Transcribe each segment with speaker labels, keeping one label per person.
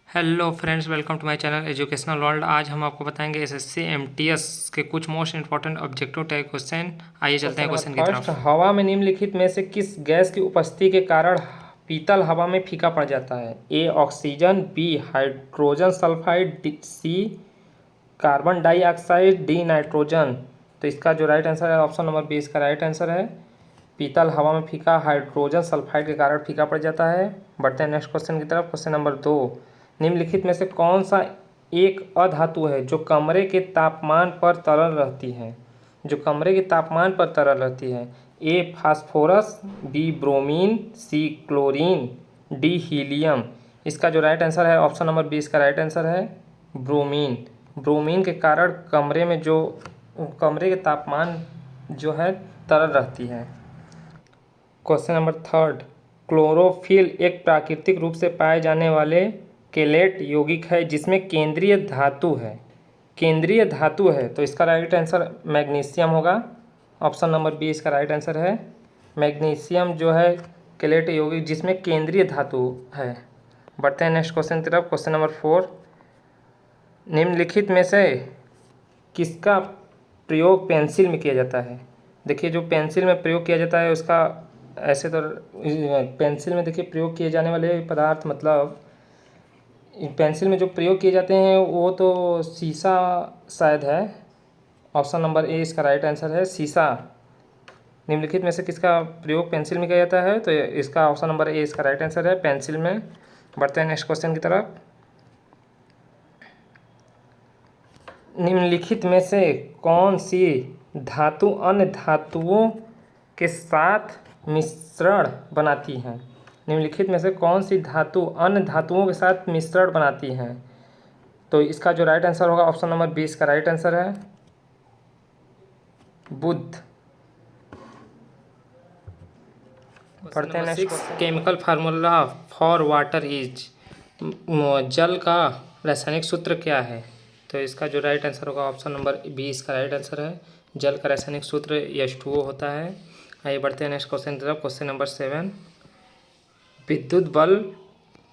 Speaker 1: Hello friends, welcome to my channel educational world. आज हम आपको बताएंगे एसएससी एमटीएस के कुछ most important objective type question. आइए चलते हैं क्वेश्चन की
Speaker 2: फर्स्ट,
Speaker 1: तरफ।
Speaker 2: हवा में निम्नलिखित में से किस गैस की उपस्थिति के कारण पीतल हवा में फीका पड़ जाता है? A oxygen, B hydrogen sulphide, C carbon dioxide, D nitrogen. तो इसका जो राइट आंसर है ऑप्शन नंबर बी इसका राइट आंसर है। पीतल हवा में फीका हाइड्रोजन सल्फाइड के कारण फीका पड़ जाता है। बढ़ते हैं नेक्स्ट क्वेश्चन की तरफ। क्वेश्चन नंबर 2, निम्नलिखित में से कौन सा एक अधातु है जो कमरे के तापमान पर तरल रहती है? जो कमरे के तापमान पर तरल रहती है। ए फास्फोरस, बी ब्रोमीन, सी क्लोरीन, डी हीलियम। इसका जो राइट आंसर है ऑप्शन नंबर बी इसका राइट आंसर है ब्रोमीन। ब्रोमीन के कारण कमरे के तापमान जो है तरल रहती है। क्वेश्चन नंबर 3, क्लोरोफिल एक प्राकृतिक रूप से पाए जाने वाले केलेट यौगिक है जिसमें केंद्रीय धातु है। तो इसका राइट आंसर मैग्नीशियम होगा। ऑप्शन नंबर बी इसका राइट आंसर है। मैग्नीशियम जो है केलेट यौगिक जिसमें केंद्रीय धातु है। बढ़ते हैं नेक्स्ट क्वेश्चन की तरफ। क्वेश्चन नंबर 4, निम्नलिखित में से किसका प्रयोग पेंसिल में किया जाता है? देखिए, जो पेंसिल में प्रयोग किया जाता है उसका ऐसे तो पेंसिल में देखिए प्रयोग किए जाने वाले पदार्थ मतलब पेंसिल में जो प्रयोग किए जाते हैं वो तो शीशा शायद है। ऑप्शन नंबर ए इसका राइट आंसर है शीशा। निम्नलिखित में से किसका प्रयोग पेंसिल में किया जाता है? तो इसका ऑप्शन नंबर ए इसका राइट आंसर है पेंसिल में। बढ़ते हैं नेक्स्ट क्वेश्चन की तरफ। निम्नलिखित में से कौन सी धातु अन्य धातुओं के साथ मिश्रण बनाती है? निम्नलिखित में से कौन सी धातु अन्य धातुओं के साथ मिश्रण बनाती है? तो इसका जो राइट आंसर होगा ऑप्शन नंबर 20 का राइट आंसर है बुध। पढ़ते हैं next.
Speaker 1: Chemical formula for water is, जल का रासायनिक सूत्र क्या है? तो इसका जो राइट आंसर होगा ऑप्शन नंबर बी इसका राइट आंसर है। जल का रासायनिक सूत्र H2O होता है। आइए बढ़ते हैं नेक्स्ट क्वेश्चन की तरफ। क्वेश्चन नंबर 7, विद्युत बल्ब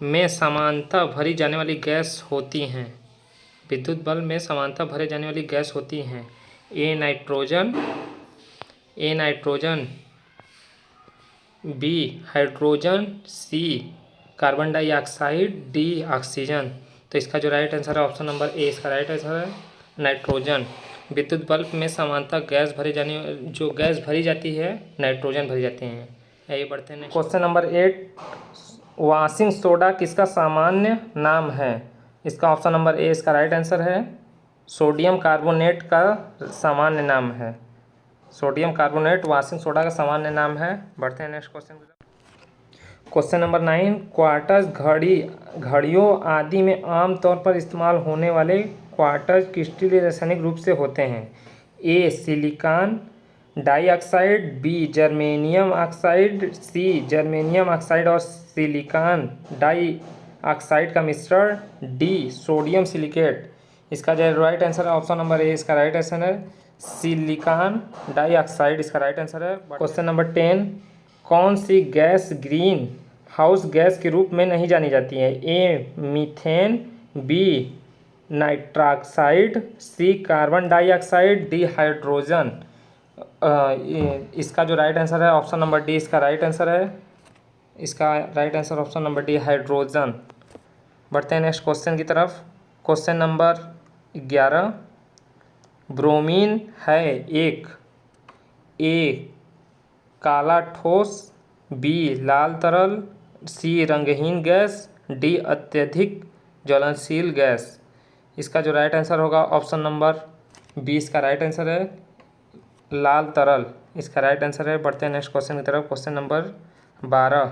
Speaker 1: में समानता भरी जाने वाली गैस होती हैं। विद्युत बल्ब में समानता भरे जाने वाली गैस होती हैं। A nitrogen, B hydrogen, C carbon dioxide, D oxygen. तो इसका जो राइट आंसर है ऑप्शन नंबर ए इसका राइट आंसर है नाइट्रोजन। विद्युत बल्ब में समानता गैस भरी जाती है नाइट्रोजन भरी जाती हैं। आइए बढ़ते हैं
Speaker 2: क्वेश्चन नंबर 8, वॉशिंग सोडा किसका सामान्य नाम है? इसका ऑप्शन नंबर ए इसका राइट आंसर है सोडियम कार्बोनेट का सामान्य नाम है। सोडियम कार्बोनेट वॉशिंग सोडा का सामान्य नाम है। बढ़ते हैं next question. Question number 9, quartz घड़ियों आदि में आमतौर पर इस्तेमाल होने वाले क्वार्टज क्रिस्टल रासायनिक रूप से होते हैं। A silicon dioxide, B germanium oxide, C germanium oxide और सिलिकॉन डाइऑक्साइड का मिश्रण, डी सोडियम सिलिकेट। इसका जो राइट आंसर है ऑप्शन नंबर ए इसका राइट आंसर है सिलिकॉन डाइऑक्साइड इसका राइट आंसर है। क्वेश्चन नंबर 10, कौन सी गैस ग्रीन हाउस गैस के रूप में नहीं जानी जाती है? A methane, B nitroxide, C carbon dioxide, D hydrogen. इसका जो राइट आंसर है ऑप्शन नंबर डी इसका राइट आंसर है। इसका right answer option number D hydrogen. बढ़ते हैं नेक्स्ट क्वेश्चन की तरफ। क्वेश्चन नंबर 11, ब्रोमीन है एक ए काला ठोस, बी लाल तरल, सी रंगहीन गैस, डी अत्यधिक ज्वलनशील गैस। इसका जो राइट आंसर होगा ऑप्शन नंबर बी इसका राइट आंसर है लाल तरल इसका राइट आंसर है। बढ़ते हैं नेक्स्ट क्वेश्चन की तरफ। क्वेश्चन नंबर 12,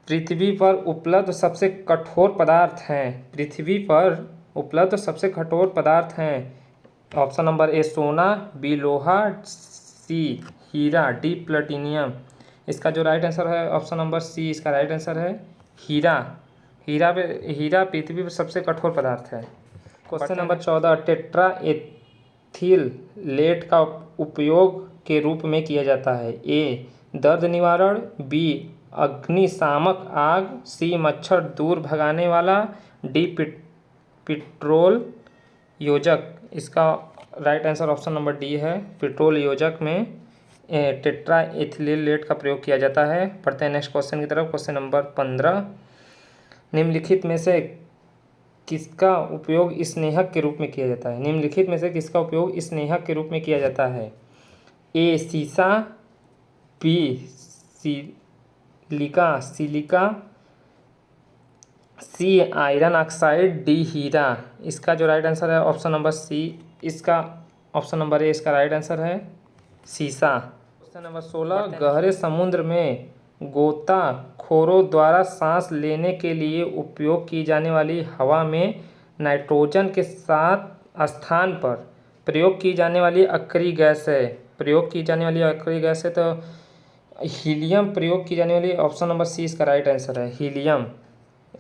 Speaker 2: पृथ्वी पर उपलब्ध सबसे कठोर पदार्थ हैं। ऑप्शन नंबर ए सोना, बी लोहा, सी हीरा, डी प्लेटिनियम। इसका जो राइट आंसर है ऑप्शन नंबर सी इसका राइट आंसर है हीरा। हीरा पृथ्वी पर सबसे कठोर पदार्थ है। Question number 14, tetra ethyl lead का उपयोग के रूप में किया जाता है। ए दर्द निवारण, बी अग्निशामक आग, सी मच्छर दूर भगाने वाला, डी पेट्रोल योजक। इसका right answer option number D है। पेट्रोल योजक में टेट्रा एथिलेट का प्रयोग किया जाता है। पढ़ते हैं नेक्स्ट क्वेश्चन की तरफ। क्वेश्चन नंबर 15, निम्नलिखित में से किसका उपयोग स्नेहक के रूप में किया जाता है? निम्नलिखित में से किसका उपयोग स्नेहक के रूप में किया जाता है? ए सीसा, B silica, C iron oxide, D हीरा। इसका जो राइट आंसर है ऑप्शन नंबर सी। इसका ऑप्शन नंबर ए इसका राइट आंसर है सीसा। क्वेश्चन नंबर 16, गहरे समुद्र में गोताखोरों द्वारा सांस लेने के लिए उपयोग की जाने वाली हवा में नाइट्रोजन के साथ स्थान पर प्रयोग की जाने वाली आखिरी गैस है। प्रयोग की जाने वाली आखिरी गैस है तो हीलियम प्रयोग की जाने वाली, ऑप्शन नंबर सी इसका राइट आंसर है। हीलियम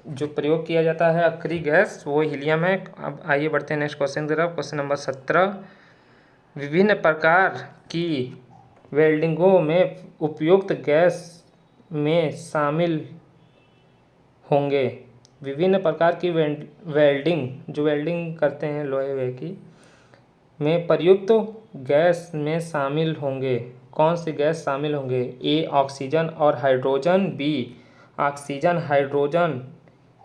Speaker 2: जो प्रयोग किया जाता है आखिरी गैस वो हीलियम है। अब आइए बढ़ते हैं नेक्स्ट क्वेश्चन की तरफ। क्वेश्चन नंबर 17, विभिन्न प्रकार की वेल्डिंगों में उपयुक्त गैस में शामिल होंगे। विभिन्न प्रकार की वेल्डिंग जो वेल्डिंग करते हैं लोहे की में प्रयुक्त गैस में शामिल होंगे। कौन सी गैस शामिल होंगे? ए ऑक्सीजन और hydrogen, B oxygen hydrogen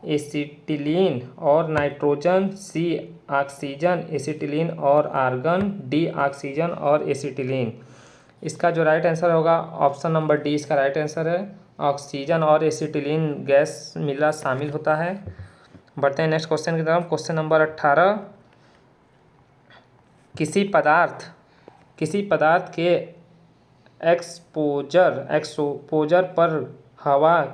Speaker 2: acetylene और नाइट्रोजन, सी ऑक्सीजन एसिटिलीन और आर्गन, डी ऑक्सीजन और एसिटिलीन। इसका जो राइट आंसर होगा ऑप्शन नंबर डी इसका राइट आंसर है। ऑक्सीजन और एसिटिलीन गैस मिला शामिल होता है। बढ़ते हैं नेक्स्ट क्वेश्चन की तरफ। क्वेश्चन नंबर 18, किसी पदार्थ के एक्सपोजर पर हवा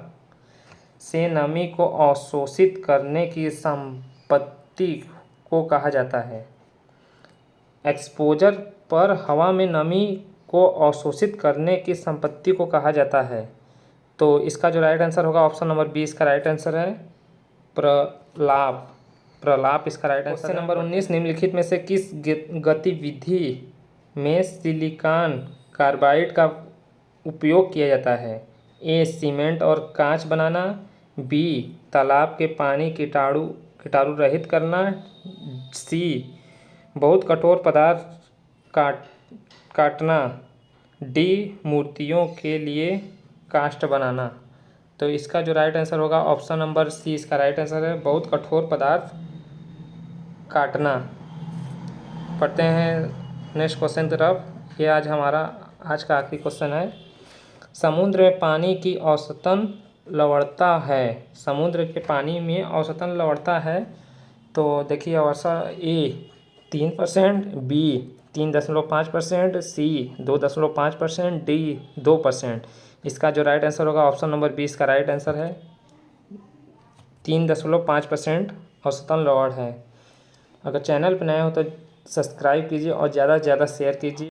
Speaker 2: से नमी को अवशोषित करने की संपत्ति को कहा जाता है। एक्सपोजर पर हवा में नमी को अवशोषित करने की संपत्ति को कहा जाता है। तो इसका जो राइट आंसर होगा ऑप्शन नंबर बी इसका राइट आंसर है प्रलाप इसका राइट आंसर। क्वेश्चन नंबर 19, निम्नलिखित में से किस गतिविधि में सिलिकॉन कार्बाइड का उपयोग किया जाता है? ए सीमेंट और कांच बनाना, बी तालाब के पानी कीटाणु रहित करना, सी बहुत कठोर पदार्थ काटना, डी मूर्तियों के लिए काष्ठ बनाना। तो इसका जो राइट आंसर होगा ऑप्शन नंबर सी इसका राइट आंसर है, बहुत कठोर पदार्थ काटना। पढ़ते हैं नेक्स्ट क्वेश्चन की तरफ। ये आज का आखिरी क्वेश्चन है। समुद्र में पानी की औसतन लवणता है। समुद्र के पानी में औसतन लवणता है तो देखिए वर्षा ए 3%, बी 3.5%, सी 2.5%, डी 2%। इसका जो राइट आंसर होगा ऑप्शन नंबर बी इसका राइट आंसर है। 3.5% औसतन लवण है। अगर चैनल पर नए हो तो सब्सक्राइब कीजिए और ज़्यादा से ज़्यादा शेयर कीजिए।